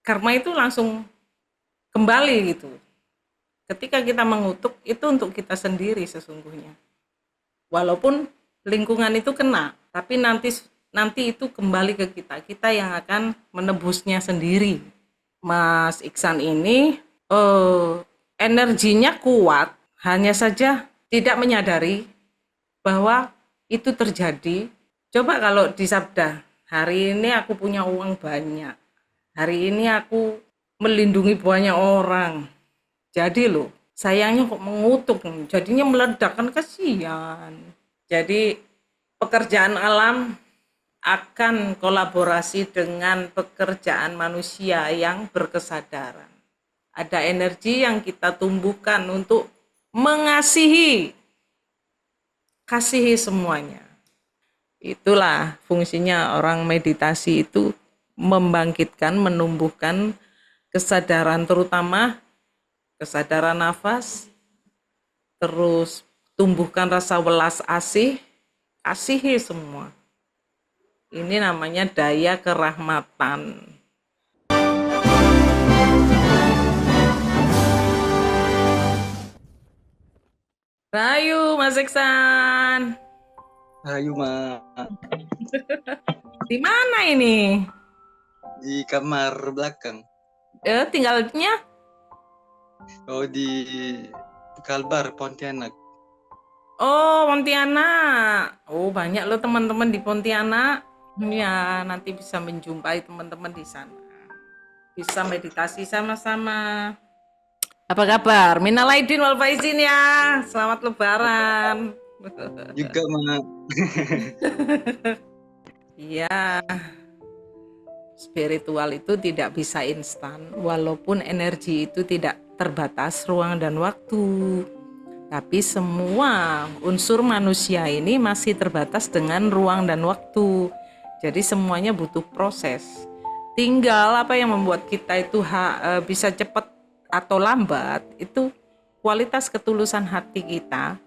karma itu langsung kembali gitu. Ketika kita mengutuk itu untuk kita sendiri sesungguhnya. Walaupun lingkungan itu kena, tapi nanti nanti itu kembali ke kita yang akan menebusnya sendiri. Mas Iksan ini energinya kuat, hanya saja tidak menyadari bahwa itu terjadi. Coba kalau disabda, hari ini aku punya uang banyak, hari ini aku melindungi banyak orang. Jadi loh, sayangnya kok mengutuk, jadinya meledak, kan kasihan. Jadi pekerjaan alam akan kolaborasi dengan pekerjaan manusia yang berkesadaran. Ada energi yang kita tumbuhkan untuk mengasihi, kasihi semuanya. Itulah fungsinya orang meditasi itu, membangkitkan, menumbuhkan kesadaran, terutama kesadaran nafas, terus tumbuhkan rasa welas asih, kasihi semua. Ini namanya daya kerahmatan. Rayu, Mas Iksan. Ayo Mak, Di mana ini? di kamar belakang. Tinggalnya? Oh, di Kalbar, Pontianak. Oh, Pontianak. Oh, banyak loh teman-teman di Pontianak. Ya, nanti bisa menjumpai teman-teman di sana. Bisa meditasi sama-sama. Apa kabar? Minal aidin wal faizin ya. Selamat Lebaran. Juga Mak. Iya, spiritual itu tidak bisa instan, walaupun energi itu tidak terbatas ruang dan waktu. Tapi semua unsur manusia ini masih terbatas dengan ruang dan waktu. Jadi semuanya butuh proses. Tinggal apa yang membuat kita itu bisa cepat atau lambat, itu kualitas ketulusan hati kita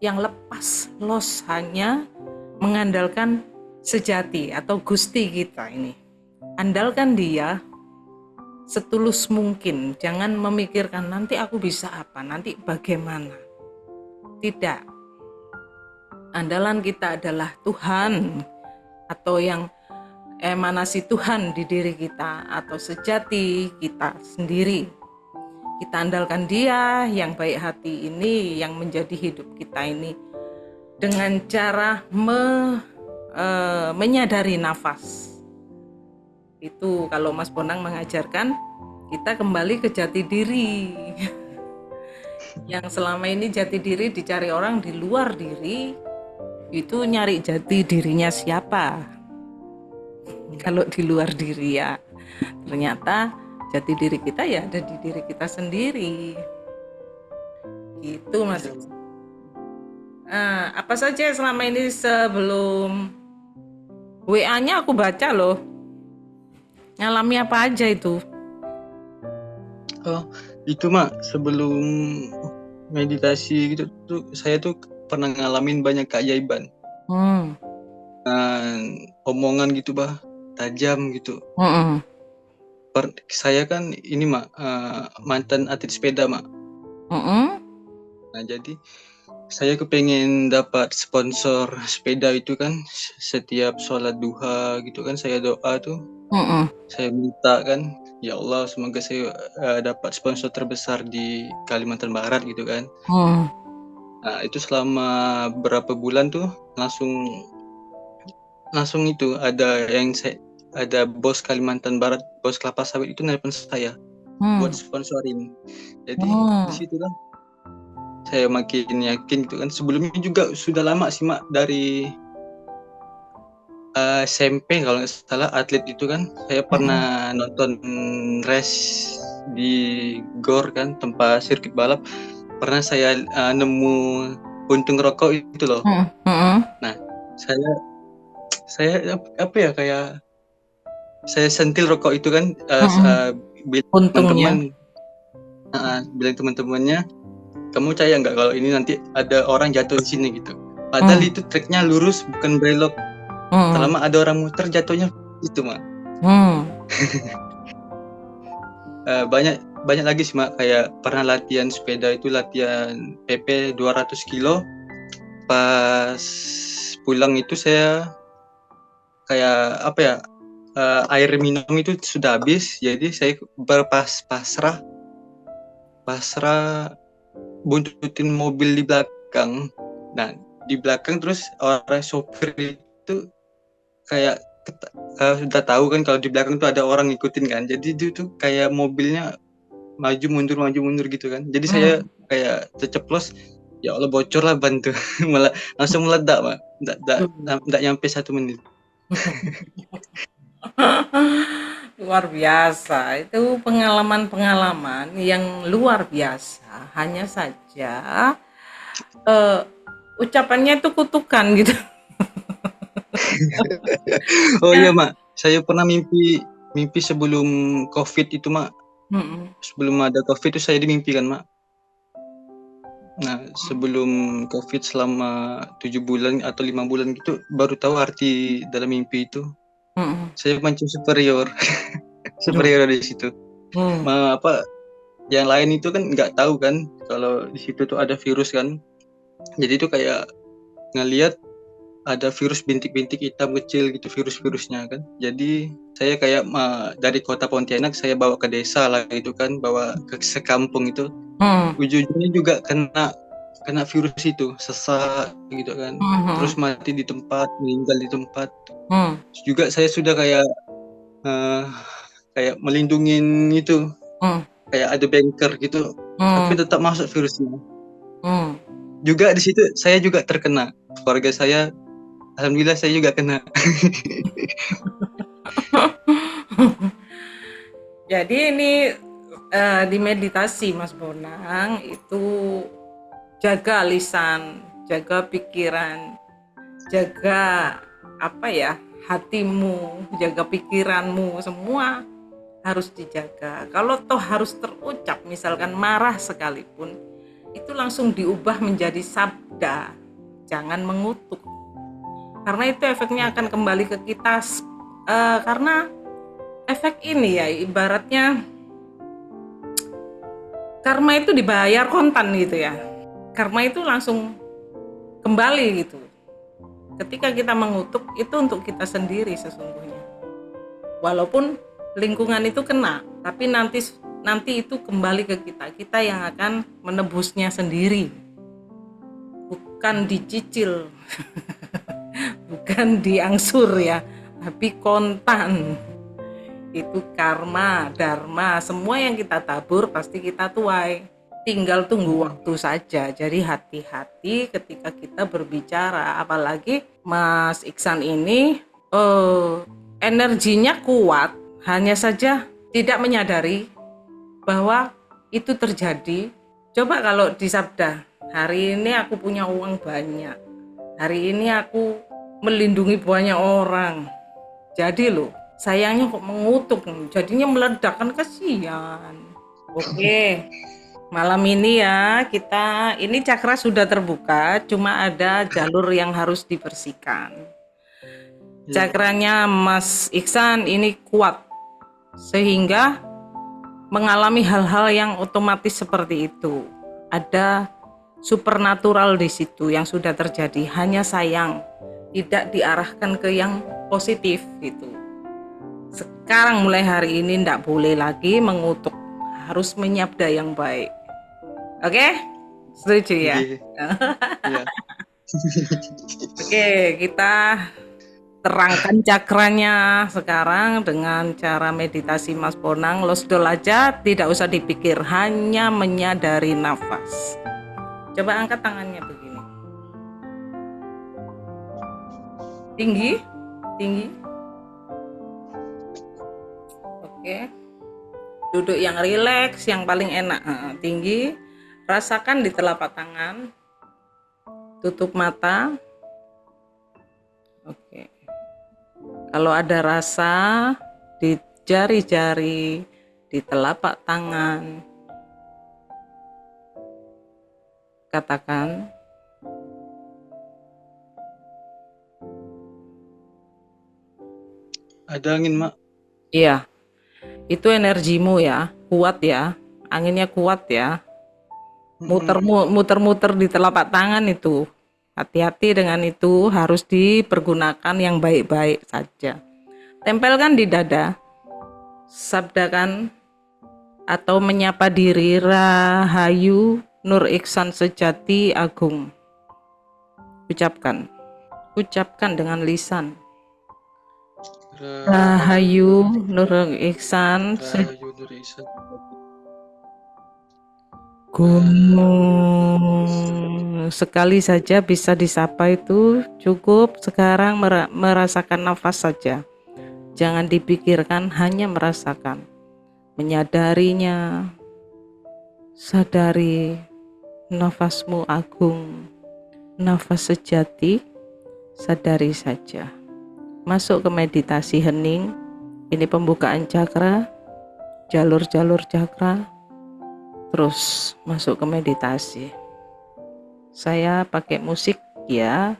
yang lepas los hanya mengandalkan sejati atau gusti kita ini. Andalkan dia setulus mungkin, jangan memikirkan nanti aku bisa apa, nanti bagaimana. Tidak. Andalan kita adalah Tuhan, atau yang emanasi Tuhan di diri kita, atau sejati kita sendiri. Kita andalkan dia yang baik hati ini, yang menjadi hidup kita ini, dengan cara menyadari nafas. Itu kalau Mas Bonang mengajarkan kita kembali ke jati diri. Yang selama ini jati diri dicari orang di luar diri, itu nyari jati dirinya siapa? Kalau di luar diri ya ternyata jati diri kita ya ada di diri kita sendiri. Gitu Mas. Apa saja selama ini sebelum WA-nya aku baca loh. Ngalami apa aja itu? Oh, itu Mak, sebelum meditasi gitu tuh saya tuh pernah ngalamin banyak keajaiban. Dan omongan gitu bah, tajam gitu. Saya kan ini Mak, mantan atlet sepeda Mak. Nah, jadi saya kepengen dapat sponsor sepeda itu kan, setiap sholat duha gitu kan saya doa tuh. Saya minta kan, ya Allah semoga saya dapat sponsor terbesar di Kalimantan Barat gitu kan. Nah, itu selama berapa bulan tuh langsung itu ada bos Kalimantan Barat, bos kelapa sawit itu nelpon saya buat sponsorin. Jadi di situ kan saya makin yakin gitu kan. Sebelumnya juga sudah lama sih Mak, dari SMP kalau nggak salah atlet itu kan. Saya pernah nonton race di GOR kan, tempat sirkuit balap. Pernah saya nemu puntung rokok itu loh. Nah, saya apa ya, kayak saya sentil rokok itu kan, bilang teman-temannya, kamu percaya nggak kalau ini nanti ada orang jatuh di sini gitu. Padahal itu treknya lurus bukan belok. Selama ada orang muter jatuhnya itu Mak. banyak banyak lagi sih Mak, kayak pernah latihan sepeda itu, latihan PP 200 kilo. Pas pulang itu saya kayak apa ya, air minum itu sudah habis, jadi saya pasrah pasrah buntutin mobil di belakang. Nah, di belakang terus orang sopir itu kayak sudah tahu kan kalau di belakang tuh ada orang ngikutin kan. Jadi itu tuh kayak mobilnya maju mundur gitu kan. Jadi saya Hmm. kayak terceplos, ya Allah bocor lah ban tuh. Malah langsung meledak, Pak. Nggak nyampe 1 menit. Luar biasa, itu pengalaman-pengalaman yang luar biasa. Hanya saja eh, ucapannya itu kutukan gitu. Oh iya, Ya. Mak. Saya pernah mimpi mimpi sebelum Covid itu, Mak. Mm-mm. Sebelum ada Covid itu saya dimimpikan, Mak. Nah, sebelum Covid selama 7 bulan atau 5 bulan gitu, baru tahu arti dalam mimpi itu. Mm-mm. Saya mancing superior, Mm. superior di situ. Mm. Apa yang lain itu kan nggak tahu kan kalau di situ tuh ada virus kan. Jadi itu kayak ngelihat ada virus bintik-bintik hitam kecil gitu, virus-virusnya kan. Jadi saya kayak dari kota Pontianak saya bawa ke desa lah itu kan, bawa ke sekampung itu. Mm. Ujung-ujungnya juga kena kena virus itu, sesak gitu kan. Terus Mm. mati di tempat, meninggal di tempat. Mm. Terus juga saya sudah eh, kayak melindungin itu, Mm. kayak ada banker gitu, tapi Mm. tetap masuk virusnya. Mm. Juga di situ saya juga terkena. Keluarga saya, alhamdulillah saya juga kena. Jadi ini di meditasi Mas Bonang itu jaga lisan, jaga pikiran, jaga apa ya, hatimu, jaga pikiranmu, semua harus dijaga. Kalau toh harus terucap, misalkan marah sekalipun, itu langsung diubah menjadi sabda, jangan mengutuk, karena itu efeknya akan kembali ke kita. Karena efek ini ya ibaratnya karma itu dibayar kontan gitu ya, karma itu langsung kembali gitu. Ketika kita mengutuk itu untuk kita sendiri sesungguhnya, walaupun lingkungan itu kena, tapi nanti itu kembali ke kita yang akan menebusnya sendiri, bukan dicicil. Bukan diangsur ya, tapi kontan. Itu karma, dharma, semua yang kita tabur pasti kita tuai. Tinggal tunggu waktu saja. Jadi hati-hati ketika kita berbicara, apalagi Mas Iksan ini energinya kuat, hanya saja tidak menyadari bahwa itu terjadi. Coba kalau disabda, hari ini aku punya uang banyak, hari ini aku melindungi banyak orang. Jadi loh, sayangnya kok mengutuk, jadinya meledak kan, kasihan. Oke, malam ini ya ini cakra sudah terbuka, cuma ada jalur yang harus dibersihkan. Iya. Cakranya Mas Iksan ini kuat sehingga mengalami hal-hal yang otomatis seperti itu. Ada supernatural di situ yang sudah terjadi, hanya sayang tidak diarahkan ke yang positif gitu. Sekarang mulai hari ini tidak boleh lagi mengutuk, harus menyabda yang baik. Oke? Setuju ya? Iya. Iya. Oke, kita terangkan cakranya sekarang dengan cara meditasi Mas Bonang. Losdol aja, tidak usah dipikir, hanya menyadari nafas. Coba angkat tangannya begini. Tinggi, tinggi. Oke. Duduk yang rileks, yang paling enak. Tinggi. Rasakan di telapak tangan. Tutup mata. Oke. Kalau ada rasa di jari-jari, di telapak tangan, katakan Ada angin, Mak. iya. Itu energimu ya, kuat ya, anginnya kuat ya, muter-muter di telapak tangan itu. Hati-hati dengan itu, harus dipergunakan yang baik-baik saja. Tempelkan di dada, sabdakan atau menyapa diri Rahayu Nur Iksan Sejati Agung. Ucapkan dengan lisan. Rahayu Nur Iksan Rahayu Nur Iksan Agung. Sekali saja bisa disapa itu cukup. Sekarang merasakan nafas saja. Jangan dipikirkan, hanya merasakan. Menyadarinya. Sadari nafasmu agung. Nafas sejati, sadari saja. Masuk ke meditasi hening. Ini pembukaan cakra, jalur-jalur cakra. Terus masuk ke meditasi. Saya pakai musik ya.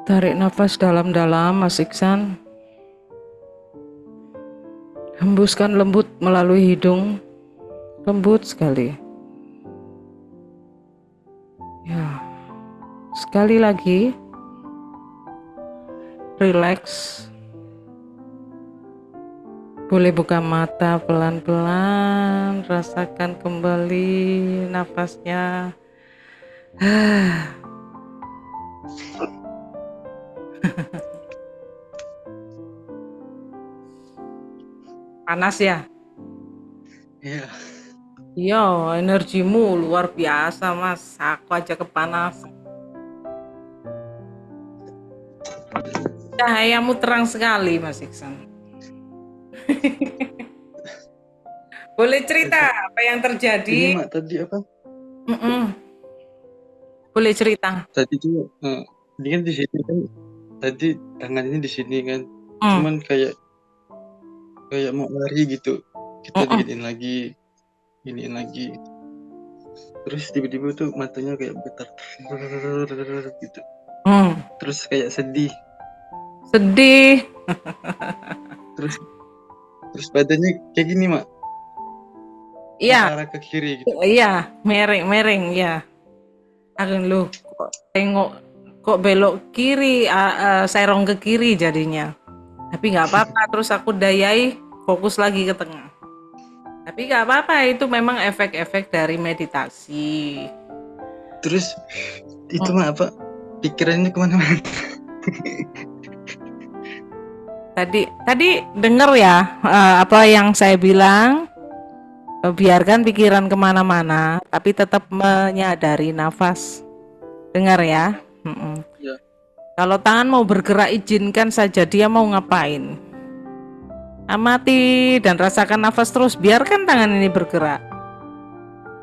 Tarik nafas dalam-dalam, Mas Iksan. Hembuskan lembut melalui hidung. Lembut sekali. Ya. Sekali lagi. Relax. Boleh buka mata pelan-pelan. Rasakan kembali nafasnya. Panas ya? Iya. Iya, energimu luar biasa, Mas. Aku aja kepanasan. Cahayamu terang sekali, Mas Iksan. Boleh cerita apa yang terjadi? Ini Mak tadi apa? Boleh cerita. Tadi tuh ini kan di sini kan, tadi tangannya di sini kan, cuman kayak mau lari gitu, kita diginiin lagi, terus tiba-tiba tuh matanya kayak getar gitu, terus kayak sedih, terus badannya kayak gini Mak, Iya, arah ke kiri gitu. iya, mereng ya. Akan lu tengok kok belok kiri, serong ke kiri jadinya. Tapi nggak apa-apa, terus aku dayai fokus lagi ke tengah. Tapi nggak apa-apa, itu memang efek-efek dari meditasi. Terus itu Mak apa, pikirannya kemana-mana. Tadi denger ya apa yang saya bilang, biarkan pikiran kemana-mana, tapi tetap menyadari nafas. Dengar ya. Ya. Kalau tangan mau bergerak, izinkan saja dia mau ngapain. Amati dan rasakan nafas terus, biarkan tangan ini bergerak.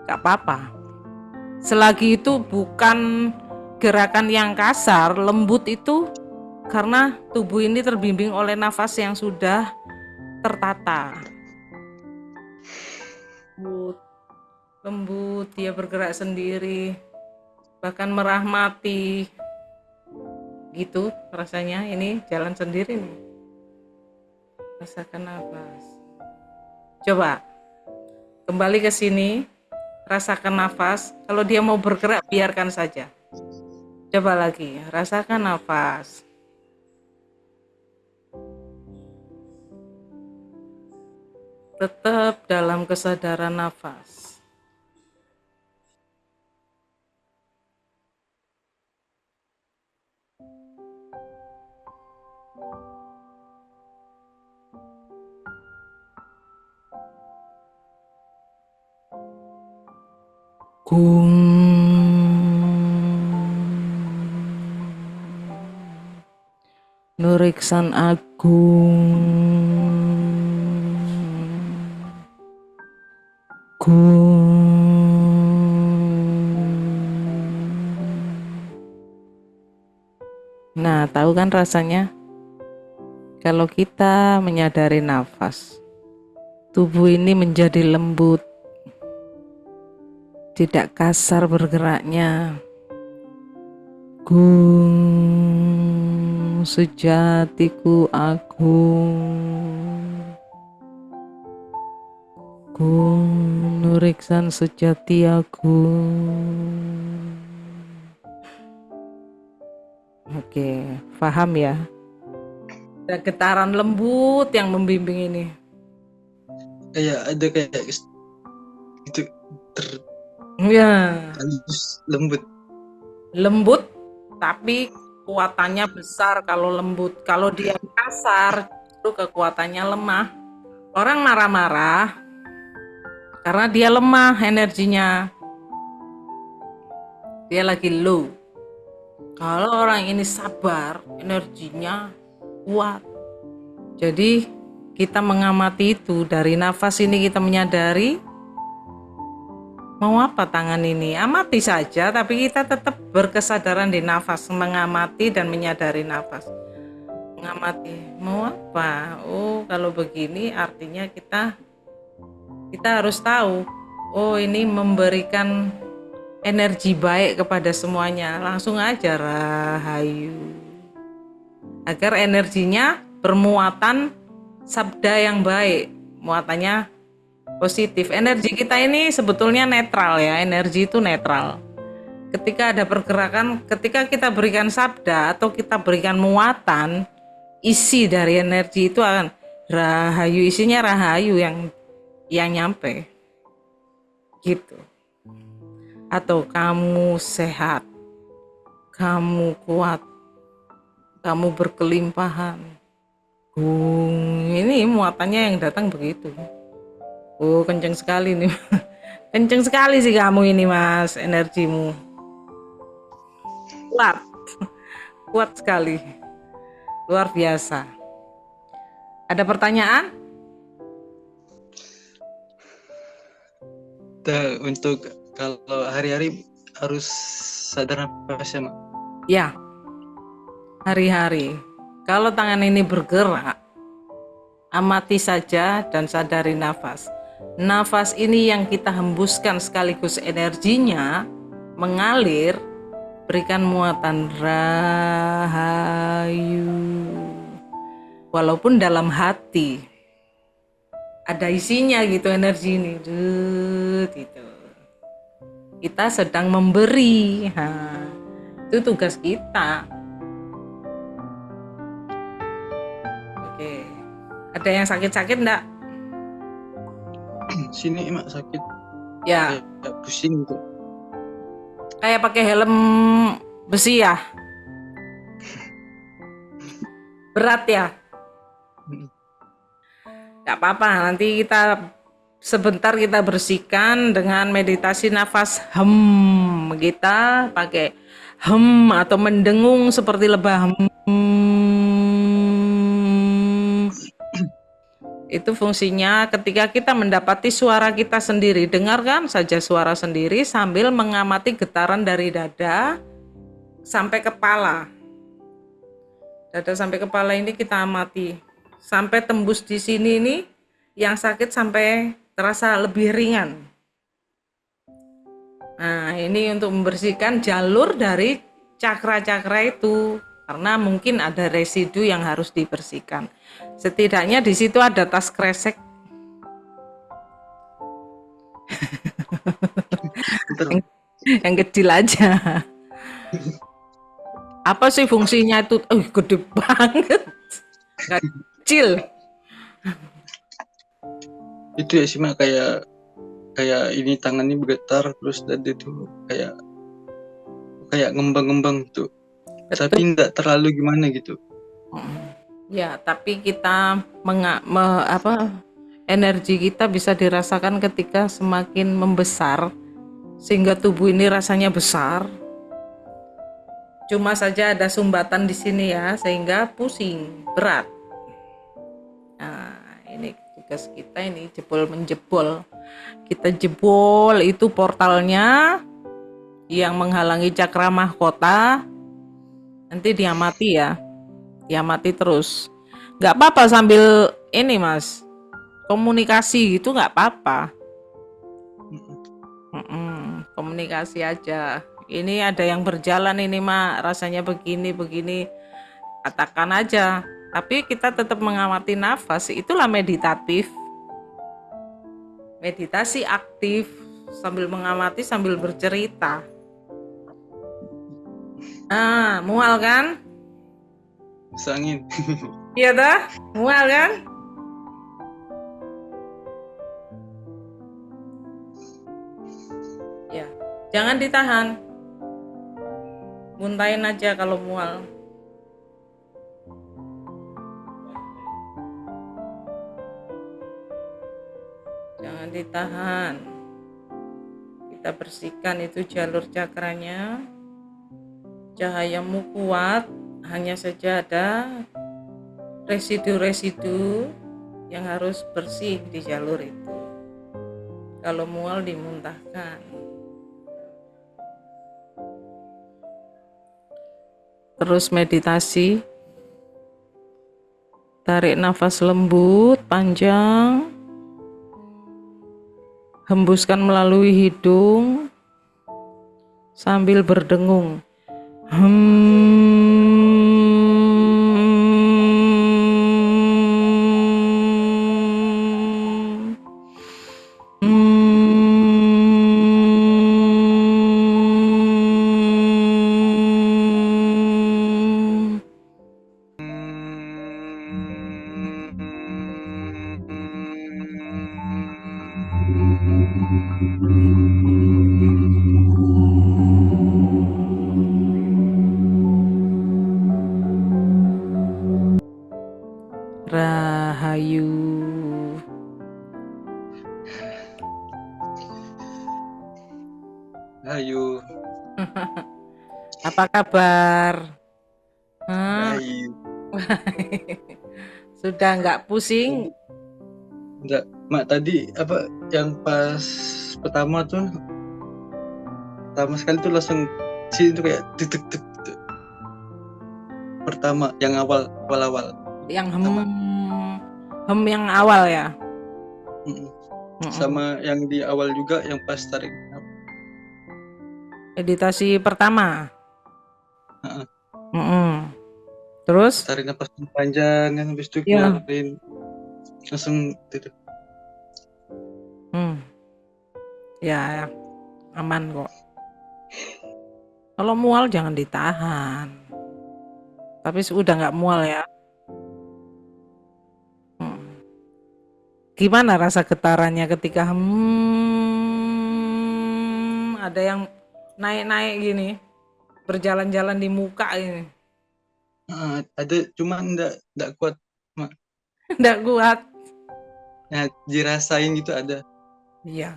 Gak apa-apa. Selagi itu bukan gerakan yang kasar, lembut itu karena tubuh ini terbimbing oleh nafas yang sudah tertata. Lembut, dia bergerak sendiri, bahkan merahmati. Gitu rasanya, ini jalan sendiri nih. Rasakan nafas. Coba kembali ke sini, rasakan nafas. Kalau dia mau bergerak, biarkan saja. Coba lagi, rasakan nafas. Tetap dalam kesadaran nafas. Nur Iksan Agung. Nah, tahu kan rasanya? Kalau kita menyadari nafas, tubuh ini menjadi lembut, tidak kasar bergeraknya. Gung sejatiku agung, gung nuriksan sejati agung. Oke, paham ya? Ada getaran lembut yang membimbing ini. Kayak ada kayak itu Ya, halus lembut. lembut tapi kekuatannya besar kalau lembut. Kalau dia kasar, itu kekuatannya lemah. Orang marah-marah karena dia lemah energinya. Dia lagi low. Kalau orang ini sabar, energinya kuat. Jadi kita mengamati itu, dari nafas ini kita menyadari mau apa tangan ini, amati saja, tapi kita tetap berkesadaran di nafas, mengamati dan menyadari nafas. Mengamati, mau apa? Oh, kalau begini artinya kita harus tahu, oh ini memberikan energi baik kepada semuanya. Langsung aja rahayu. Agar energinya bermuatan sabda yang baik, muatannya positif. Energi kita ini sebetulnya netral ya, energi itu netral. Ketika ada pergerakan, ketika kita berikan sabda atau kita berikan muatan, isi dari energi itu akan rahayu, isinya rahayu yang nyampe gitu. Atau kamu sehat, kamu kuat, kamu berkelimpahan. Ini muatannya yang datang begitu. Oh, kenceng sekali nih. Kenceng sekali sih kamu ini, Mas, energimu. Kuat. Kuat sekali. Luar biasa. Ada pertanyaan? Untuk kalau hari-hari harus sadar nafas ya, Mak? Ya, hari-hari. Kalau tangan ini bergerak, amati saja dan sadari nafas. Nafas ini yang kita hembuskan sekaligus energinya mengalir, berikan muatan rahayu. Walaupun dalam hati ada isinya gitu energi ini, gitu. Kita sedang memberi, itu tugas kita. Oke, ada yang sakit-sakit enggak? Sini Mak sakit. Ya. Kayak pusing gitu. Kayak pakai helm besi ya? Berat ya? Gak apa-apa, nanti sebentar kita bersihkan dengan meditasi nafas hem. Kita pakai hem atau mendengung seperti lebah hem. Itu fungsinya ketika kita mendapati suara kita sendiri. Dengarkan saja suara sendiri sambil mengamati getaran dari dada sampai kepala. Dada sampai kepala ini kita amati. Sampai tembus di sini ini, yang sakit sampai terasa lebih ringan. Nah, ini untuk membersihkan jalur dari cakra-cakra itu. Karena mungkin ada residu yang harus dibersihkan. Setidaknya di situ ada tas kresek. yang kecil aja. Apa sih fungsinya itu? Gede banget. Gak kecil. Itu ya sih Mak, kayak ini tangannya bergetar terus tadi itu kayak ngembang-ngembang tuh. Betul. Tapi enggak terlalu gimana gitu. Ya, tapi kita energi kita bisa dirasakan ketika semakin membesar sehingga tubuh ini rasanya besar. Cuma saja ada sumbatan di sini ya, sehingga pusing, berat. Nah, ini tugas kita ini jebol-menjebol. Kita jebol itu portalnya yang menghalangi cakra mahkota. Nanti diamati ya, diamati terus. Nggak apa-apa sambil ini Mas, komunikasi gitu nggak apa-apa. Komunikasi aja. Ini ada yang berjalan ini Mak, rasanya begini, katakan aja. Tapi kita tetap mengamati nafas, itulah meditatif. Meditasi aktif, sambil mengamati, sambil bercerita. Nah, mual kan? Angin. Iya dah, mual kan? Ya, jangan ditahan. Muntahin aja kalau mual. Jangan ditahan. Kita bersihkan itu jalur cakranya. Cahayamu kuat, hanya saja ada residu-residu yang harus bersih di jalur itu. Kalau mual dimuntahkan. Terus meditasi. Tarik nafas lembut, panjang. Hembuskan melalui hidung sambil berdengung. Rahayu. Ayo. Apa kabar? Baik. Sudah nggak pusing? Enggak, Mak, tadi apa yang pas pertama sekali tuh langsung sini tuh kayak tuk. Pertama yang awal. Yang hem yang awal ya? Sama yang di awal juga yang pas tarik. Meditasi pertama. Terus? Tarik nafas panjang kan, habis itu keluarin langsung gitu. Ya, aman kok. Kalau mual jangan ditahan. Tapi sudah nggak mual ya. Gimana rasa getarannya ketika ada yang naik-naik gini, berjalan-jalan di muka ini? Ada, cuma enggak kuat, Mak. Enggak kuat. Nah, dirasain gitu ada. Iya.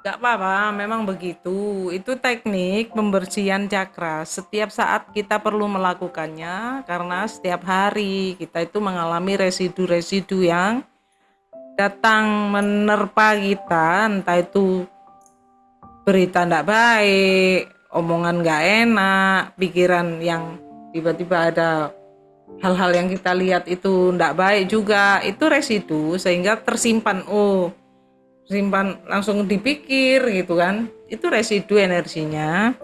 Gak apa-apa, memang begitu. Itu teknik pembersihan cakra. Setiap saat kita perlu melakukannya karena setiap hari kita itu mengalami residu-residu yang datang menerpa kita, entah itu berita tidak baik, omongan gak enak, pikiran yang tiba-tiba ada hal-hal yang kita lihat itu tidak baik juga, itu residu sehingga tersimpan. Simpan langsung dipikir gitu kan, itu residu energinya.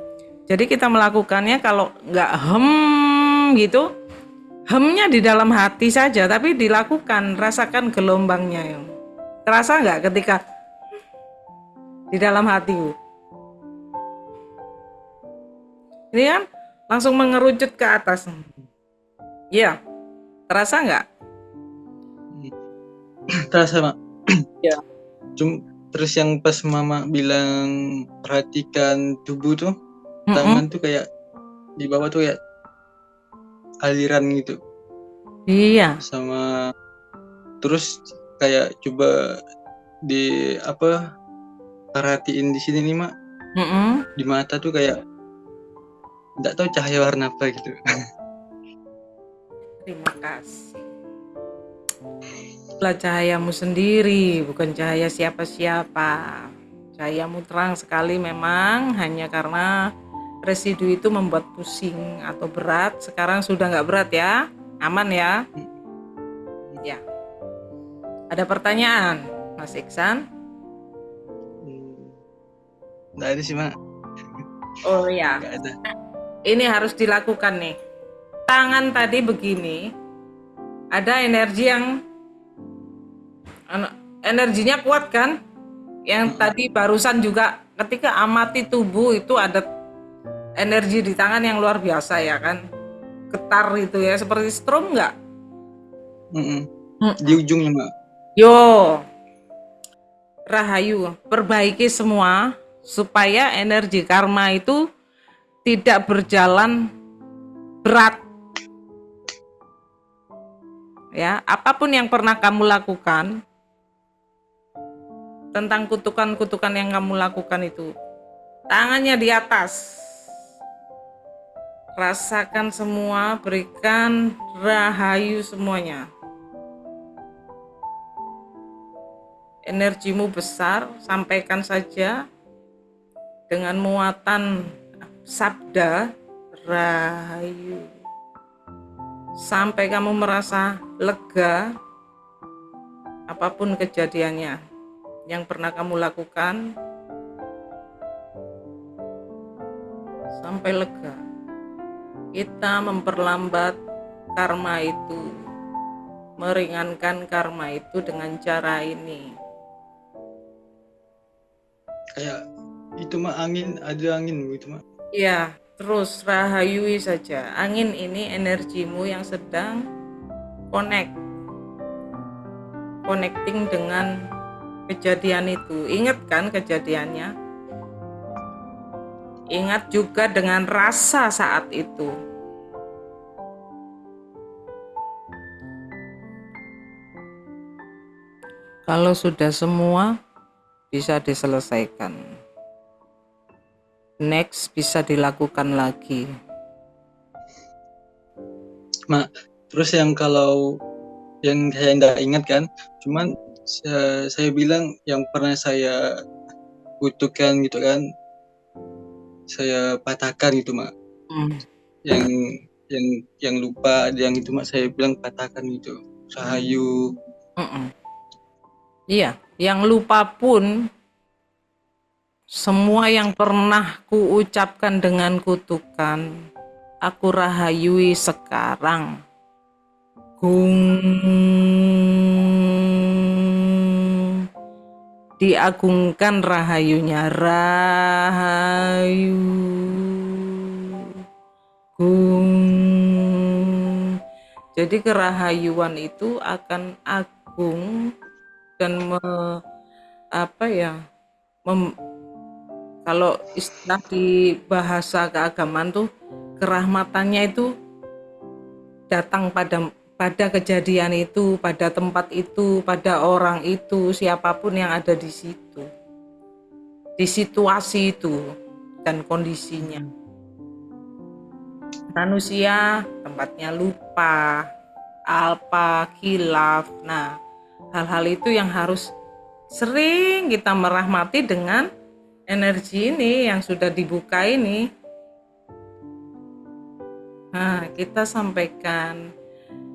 Jadi kita melakukannya kalau nggak gitu, hemnya di dalam hati saja, tapi dilakukan, rasakan gelombangnya. Terasa nggak ketika di dalam hati? Ini kan langsung mengerucut ke atas. Iya, terasa nggak? Terasa, Mak. Ya. Terus yang pas Mama bilang perhatikan tubuh tuh, tangan tuh kayak di bawah tuh kayak aliran gitu. Iya. Sama terus kayak coba perhatiin di sini nih, Mak. Di mata tuh kayak nggak tahu cahaya warna apa gitu. Terima kasih. Itulah cahayamu sendiri, bukan cahaya siapa-siapa. Cahayamu terang sekali memang, hanya karena residu itu membuat pusing atau berat. Sekarang sudah nggak berat ya, aman ya. Ya, ada pertanyaan Mas Iksan? Nggak ada sih Mak. Oh ya, Nggak ada. ini harus dilakukan nih. Tangan tadi begini, ada energi yang energinya kuat kan? Yang tadi barusan juga ketika amati tubuh itu ada energi di tangan yang luar biasa ya kan? Getar itu ya, seperti strum nggak? Di ujungnya Mak. Yo, Rahayu, perbaiki semua supaya energi karma itu tidak berjalan berat. Ya, apapun yang pernah kamu lakukan tentang kutukan-kutukan yang kamu lakukan itu, tangannya di atas. Rasakan semua, berikan rahayu semuanya. Energimu besar, sampaikan saja dengan muatan sabda rahayu. Sampai kamu merasa lega, apapun kejadiannya yang pernah kamu lakukan, sampai lega. Kita memperlambat karma itu, meringankan karma itu dengan cara ini. Kayak itu Mak, angin, ada angin gitu Mak. Ya, terus rahayui saja. Angin ini energimu yang sedang connecting dengan kejadian itu. Ingat kan kejadiannya? Ingat juga dengan rasa saat itu. Kalau sudah semua bisa diselesaikan, next bisa dilakukan lagi. Mak, terus yang kalau yang saya nggak ingat kan, cuman saya bilang yang pernah saya kutukan gitu kan, saya patahkan gitu Mak. Yang lupa, yang itu Mak, saya bilang patahkan gitu. Rahayu. Iya, yang lupa pun semua yang pernah kuucapkan dengan kutukan, aku rahayui sekarang. Diagungkan rahayunya, rahayu. Jadi kerahayuan itu akan agung dan kalau istilah di bahasa keagamaan tuh, kerahmatannya itu datang pada kejadian itu, pada tempat itu, pada orang itu, siapapun yang ada di situ, di situasi itu dan kondisinya. Manusia tempatnya lupa, alpa, khilaf. Nah, hal-hal itu yang harus sering kita merahmati dengan energi ini yang sudah dibuka ini. Nah, kita sampaikan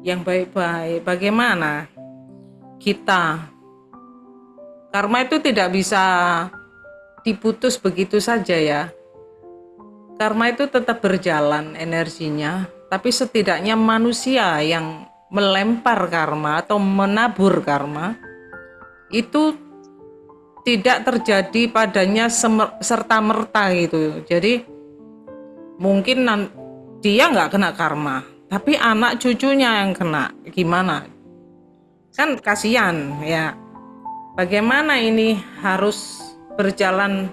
yang baik-baik. Bagaimana kita? Karma itu tidak bisa diputus begitu saja ya. Karma itu tetap berjalan energinya, tapi setidaknya manusia yang melempar karma atau menabur karma itu tidak terjadi padanya serta-merta gitu. Jadi mungkin dia nggak kena karma, tapi anak cucunya yang kena. Gimana? Kan kasihan ya. Bagaimana ini harus berjalan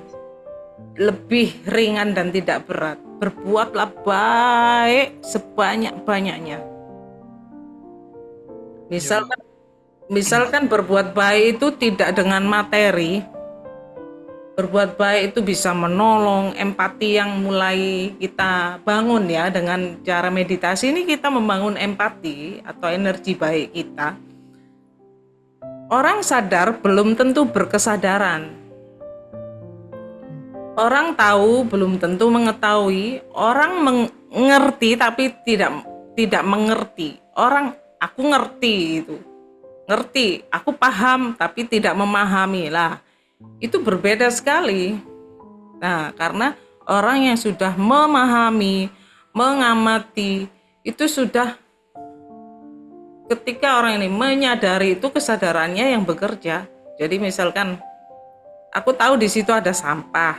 lebih ringan dan tidak berat. Berbuatlah baik sebanyak-banyaknya. Misalkan berbuat baik itu tidak dengan materi. Berbuat baik itu bisa menolong, empati yang mulai kita bangun ya, dengan cara meditasi ini kita membangun empati atau energi baik kita. Orang sadar belum tentu berkesadaran. Orang tahu belum tentu mengetahui, orang mengerti tapi tidak mengerti. Orang aku ngerti itu. Ngerti, aku paham tapi tidak memahami lah. Itu berbeda sekali. Nah, karena orang yang sudah memahami, mengamati, itu sudah ketika orang ini menyadari itu kesadarannya yang bekerja. Jadi misalkan aku tahu di situ ada sampah,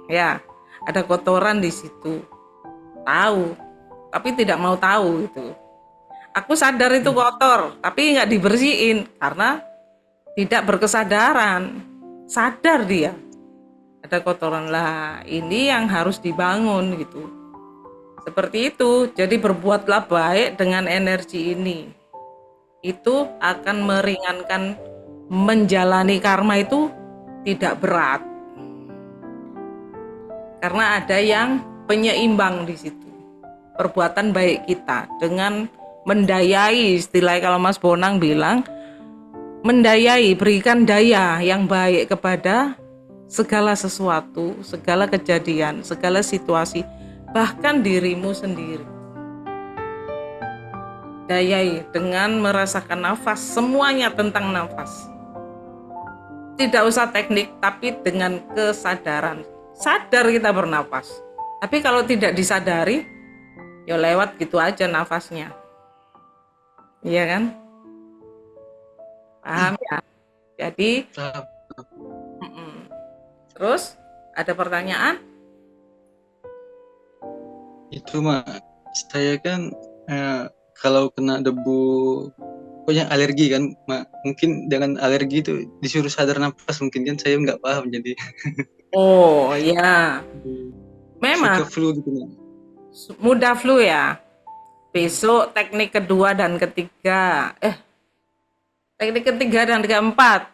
ya, ada kotoran di situ. Tahu, tapi tidak mau tahu itu. Aku sadar itu kotor, tapi nggak dibersihin karena tidak berkesadaran. Sadar dia ada kotoran lah, ini yang harus dibangun gitu. Seperti itu. Jadi berbuatlah baik dengan energi ini. Itu akan meringankan, menjalani karma itu tidak berat. Karena ada yang penyeimbang di situ. Perbuatan baik kita dengan mendayai, istilahnya kalau Mas Bonang bilang, mendayai, berikan daya yang baik kepada segala sesuatu, segala kejadian, segala situasi, bahkan dirimu sendiri. Dayai dengan merasakan nafas, semuanya tentang nafas. Tidak usah teknik, tapi dengan kesadaran. Sadar kita bernafas. Tapi kalau tidak disadari, ya lewat gitu aja nafasnya. Iya kan? Paham ya? Jadi, terus ada pertanyaan? Itu mah saya kan kalau kena debu, pokoknya alergi kan, Mak. Mungkin dengan alergi itu disuruh sadar nafas, mungkin kan saya nggak paham jadi. Oh ya, memang Suka flu gitu, Mak. mudah flu ya. Besok teknik kedua dan ketiga, teknik ketiga dan keempat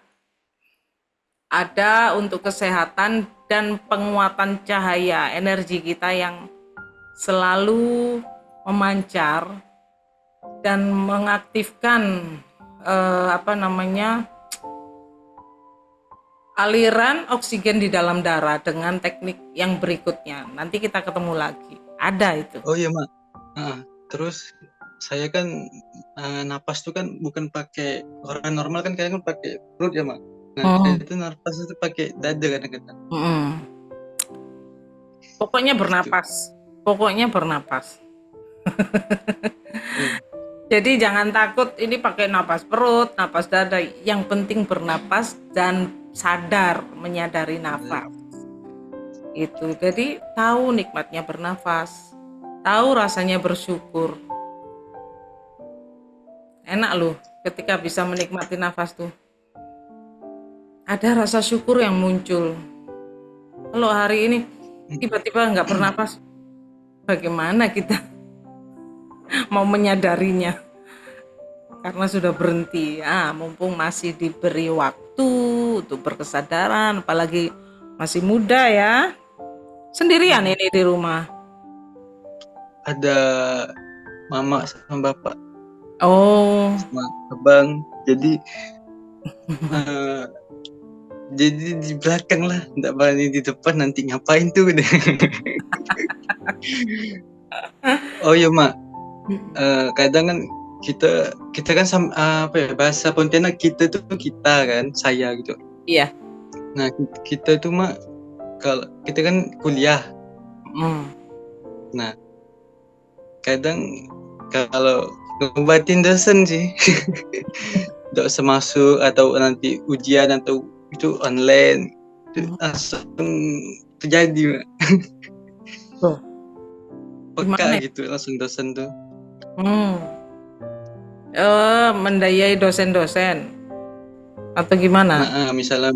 ada untuk kesehatan dan penguatan cahaya energi kita yang selalu memancar dan mengaktifkan aliran oksigen di dalam darah dengan teknik yang berikutnya. Nanti kita ketemu lagi. Ada itu. Oh iya, Mak. Terus saya kan napas tuh kan bukan pakai, orang normal kan kadang pakai perut ya, Mak. Nah, saya itu napas itu pakai dada kadang-kadang. Pokoknya bernapas. Pokoknya bernapas. Jadi jangan takut ini pakai napas perut, napas dada. Yang penting bernapas dan sadar menyadari nafas. Itu. Jadi tahu nikmatnya bernafas. Tahu rasanya bersyukur. Enak loh ketika bisa menikmati nafas tuh. Ada rasa syukur yang muncul. Kalau hari ini tiba-tiba nggak bernapas, bagaimana kita mau menyadarinya? Karena sudah berhenti. Mumpung masih diberi waktu untuk berkesadaran, apalagi masih muda ya. Sendirian ini di rumah? Ada mama sama bapak. Oh. Sama abang. Jadi jadi di belakang lah, nggak berani di depan, nanti ngapain tuh deh. Oh iya, Mak. Kadang kan kita kan bahasa Pontianak kita tuh kita kan, saya gitu. Iya. Nah, kita tuh, Mak, kalau kita kan kuliah. Nah, kadang kalau ngobatin dosen sih, nggak usah masuk atau nanti ujian atau itu online, itu langsung terjadi, Mak. Peka gitu langsung dosen tuh. Mendayai dosen-dosen atau gimana? Nah, misalnya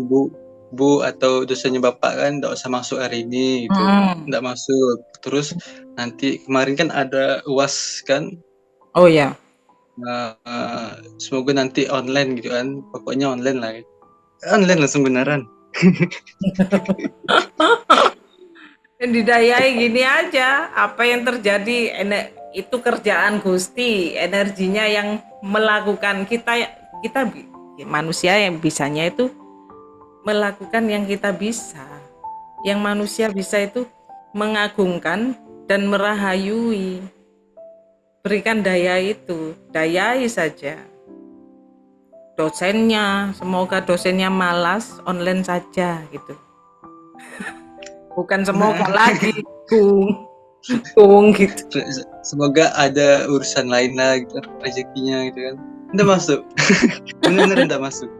Bu atau dosennya bapak kan nggak usah masuk hari ini gitu, nggak masuk. Terus nanti kemarin kan ada UAS kan. Oh ya. Nah, semoga nanti online gitu kan, pokoknya online lah. Online langsung beneran. Didayai gini aja, apa yang terjadi itu kerjaan Gusti, energinya yang melakukan kita manusia yang bisanya itu melakukan yang kita bisa. Yang manusia bisa itu mengagungkan dan merahayui. Berikan daya itu, dayai saja. Dosennya, semoga dosennya malas, online saja gitu. Bukan semoga lagi, gitu. Semoga ada urusan lain lah gitu, rezekinya gitu kan. Nggak masuk. Bener-bener nggak masuk.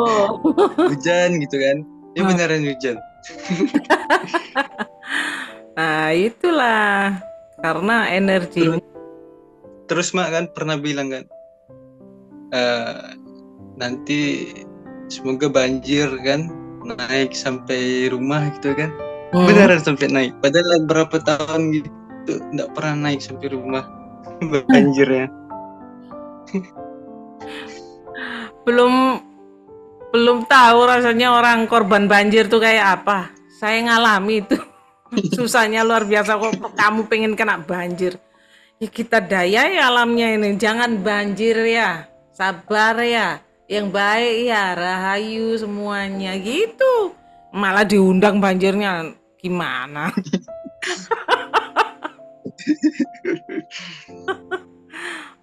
Oh. Hujan gitu kan. Ya beneran hujan. Nah, itulah karena energimu. Terus Mak kan pernah bilang kan, nanti semoga banjir kan naik sampai rumah gitu kan. Beneran sampai naik. Padahal berapa tahun gitu nggak pernah naik sampai rumah banjirnya. Belum tahu rasanya orang korban banjir tuh kayak apa. Saya ngalami itu. Susahnya luar biasa kok kamu pengen kena banjir. Ya kita daya ya alamnya ini. Jangan banjir ya. Sabar ya. Yang baik ya. Rahayu semuanya gitu. Malah diundang banjirnya. Gimana?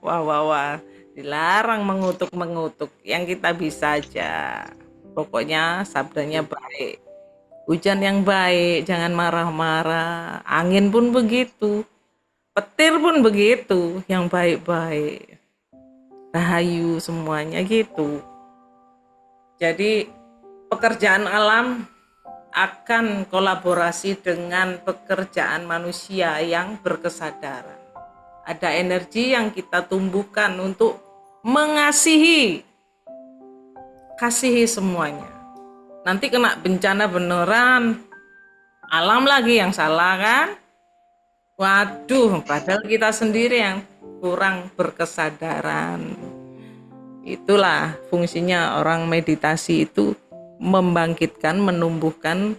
Wah. Dilarang mengutuk. Yang kita bisa aja. Pokoknya sabdanya baik. Hujan yang baik, jangan marah-marah. Angin pun begitu. Petir pun begitu, yang baik-baik. Rahayu semuanya gitu. Jadi pekerjaan alam akan kolaborasi dengan pekerjaan manusia yang berkesadaran. Ada energi yang kita tumbuhkan untuk mengasihi, kasihi semuanya. Nanti kena bencana beneran, alam lagi yang salah kan? Waduh, padahal kita sendiri yang kurang berkesadaran. Itulah fungsinya orang meditasi itu membangkitkan, menumbuhkan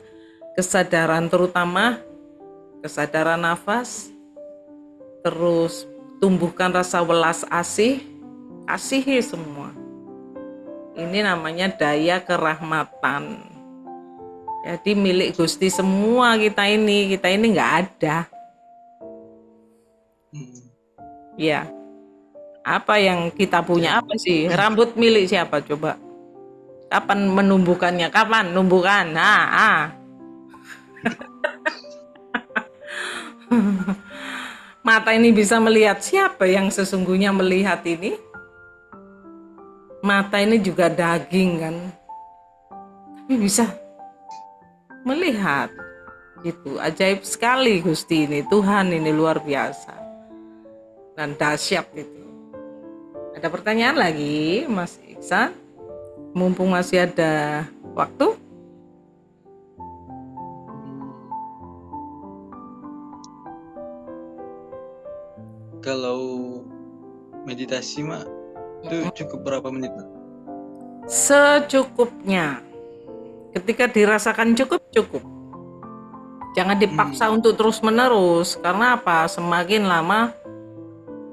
kesadaran, terutama kesadaran nafas, terus tumbuhkan rasa welas asih, kasihi semua. Ini namanya daya kerahmatan. Jadi milik Gusti semua kita ini nggak ada. Ya, apa yang kita punya apa sih? Rambut milik siapa coba? Kapan menumbuhkannya? Kapan numbuhkan? Mata ini bisa melihat, siapa yang sesungguhnya melihat ini? Mata ini juga daging kan, tapi bisa melihat. Gitu, ajaib sekali Gusti ini, Tuhan ini luar biasa dan dahsyat itu. Ada pertanyaan lagi, Mas Iksan? Mumpung masih ada waktu. Kalau meditasi Mak, itu cukup berapa menit Mak? Secukupnya. Ketika dirasakan cukup. Jangan dipaksa untuk terus menerus, karena apa? Semakin lama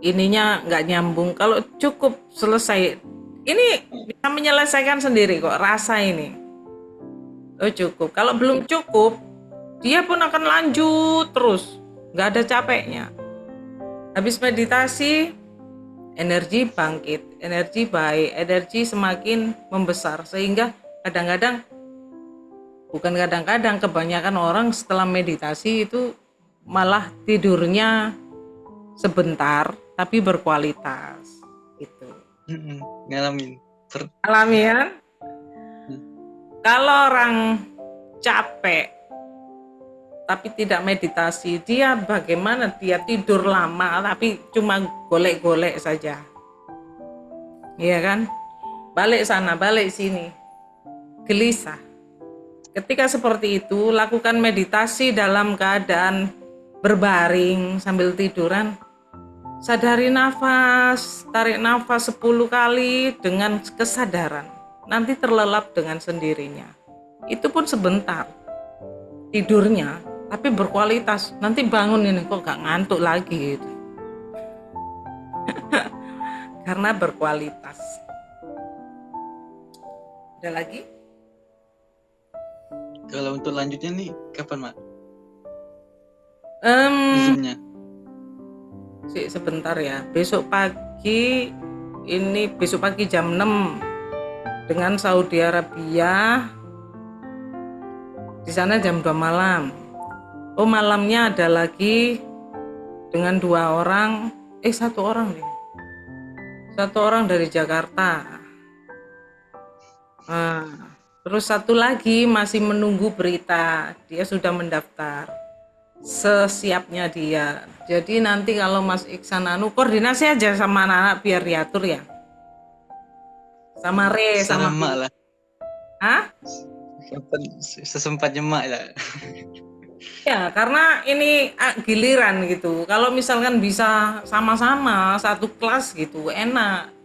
ininya nggak nyambung. Kalau cukup selesai, ini bisa menyelesaikan sendiri kok rasa ini. Oh cukup. Kalau belum cukup, dia pun akan lanjut terus, nggak ada capeknya. Habis meditasi, energi bangkit, energi baik, energi semakin membesar, sehingga kadang-kadang kebanyakan orang setelah meditasi itu malah tidurnya sebentar tapi berkualitas gitu. Ngalamin. Alami ya. Kalau orang capek tapi tidak meditasi, dia bagaimana? Dia tidur lama tapi cuma golek-golek saja. Iya kan? Balik sana, balik sini. Gelisah. Ketika seperti itu, lakukan meditasi dalam keadaan berbaring sambil tiduran. Sadari nafas, tarik nafas 10 kali dengan kesadaran. Nanti terlelap dengan sendirinya. Itu pun sebentar. Tidurnya, tapi berkualitas. Nanti bangun ini kok gak ngantuk lagi gitu. Karena berkualitas. Ada lagi? Kalau untuk lanjutnya nih kapan, Mak? Em, Zoom-nya. sebentar ya. Besok pagi jam 6 dengan Saudi Arabia. Di sana jam 2 malam. Oh, malamnya ada lagi dengan 2 orang, satu orang nih. Satu orang dari Jakarta. Nah, terus satu lagi masih menunggu berita. Dia sudah mendaftar. Sesiapnya dia. Jadi nanti kalau Mas Iksan koordinasi aja sama anak-anak biar diatur ya. Sama Re, Serah sama Mak lah. Hah? Sesempatnya Mak lah. Ya, karena ini giliran gitu. Kalau misalkan bisa sama-sama satu kelas gitu, enak.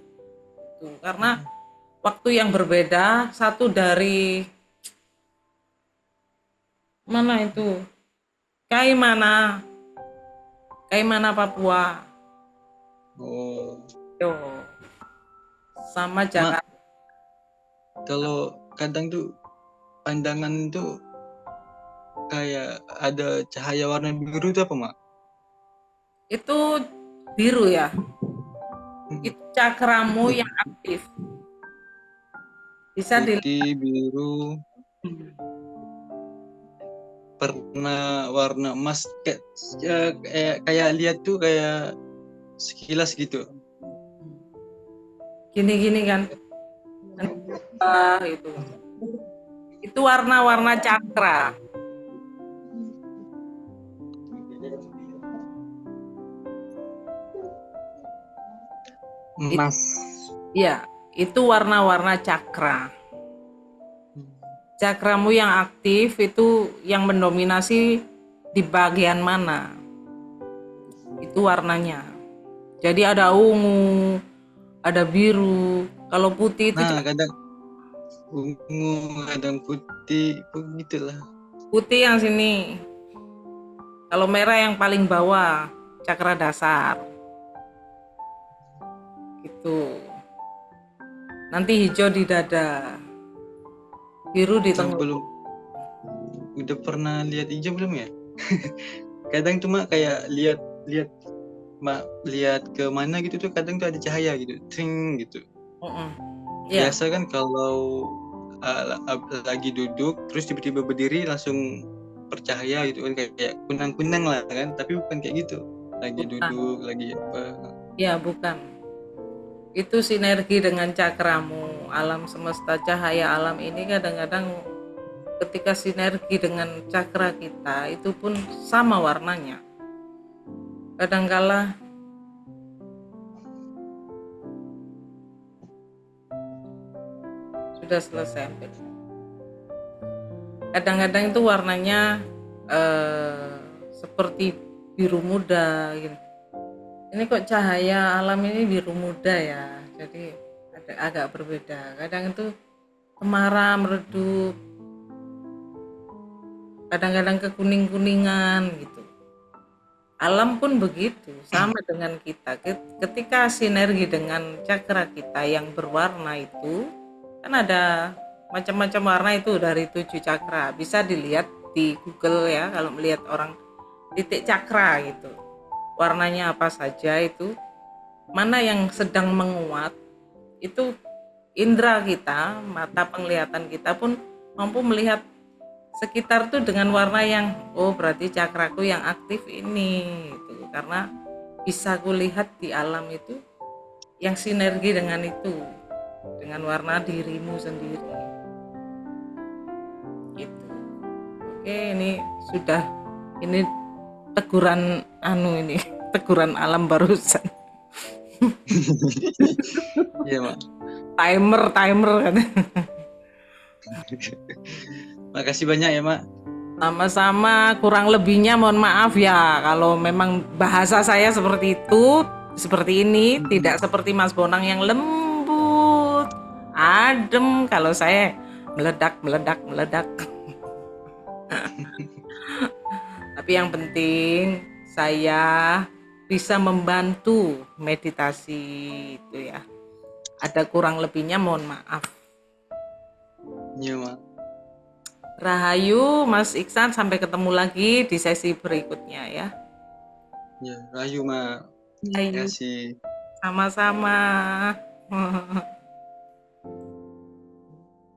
Tuh, karena waktu yang berbeda, satu dari mana itu? Kaimana, Papua. Oh. Yo, sama Mak, Jakarta. kalau kadang tuh pandangan tuh kayak ada cahaya warna biru itu apa, Mak? Itu biru ya. Itu cakramu yang aktif. Bisa dilihat. Putih, biru, pernah warna emas kayak lihat tuh kayak sekilas gitu. Gini-gini kan. Itu. Itu warna-warna cakra. Emas. Iya, itu warna-warna cakra. Cakramu yang aktif itu yang mendominasi di bagian mana? Itu warnanya. Jadi ada ungu, ada biru. Kalau putih itu Kadang ungu, kadang putih, gitulah. putih yang sini. Kalau merah yang paling bawah, cakra dasar. Gitu. Nanti hijau di dada. Biru di tengah. Belum. Udah pernah lihat hijau belum ya? Kadang cuma kayak lihat ke mana gitu tuh kadang tuh ada cahaya gitu, tring gitu. Yeah. Biasa kan kalau lagi duduk terus tiba-tiba berdiri langsung bercahaya gitu kan, kayak kunang-kunang lah kan, tapi bukan kayak gitu. Lagi bukan. Duduk, lagi apa? Ya, bukan. Itu sinergi dengan cakramu. Alam semesta cahaya alam ini kadang-kadang ketika sinergi dengan cakra kita itu pun sama warnanya. Kadangkala sudah selesai. Kadang-kadang itu warnanya seperti biru muda gitu. Ini kok cahaya alam ini biru muda ya, jadi agak berbeda. Kadang itu kemarah meredup, kadang-kadang kekuning-kuningan gitu. Alam pun begitu, sama dengan kita. Ketika sinergi dengan cakra kita yang berwarna itu, kan ada macam-macam warna itu dari 7 cakra. Bisa dilihat di Google ya, kalau melihat orang titik cakra gitu. Warnanya apa saja itu, mana yang sedang menguat, itu indera kita, mata penglihatan kita pun mampu melihat sekitar tuh dengan warna yang berarti cakraku yang aktif ini gitu. Karena bisa kulihat di alam itu yang sinergi dengan itu, dengan warna dirimu sendiri gitu. Oke, ini sudah teguran ini teguran alam barusan. Iya, Mak. Timer kan. Makasih banyak ya, Mak. Sama-sama, kurang lebihnya mohon maaf ya kalau memang bahasa saya seperti itu, seperti ini, tidak seperti Mas Bonang yang lembut, adem. Kalau saya meledak. Tapi yang penting saya bisa membantu meditasi itu ya. Ada kurang lebihnya mohon maaf. Iya, Mak. Rahayu Mas Iksan, sampai ketemu lagi di sesi berikutnya ya. Ya, rahayu, Mak. Rahayu. Terima kasih. Sama-sama.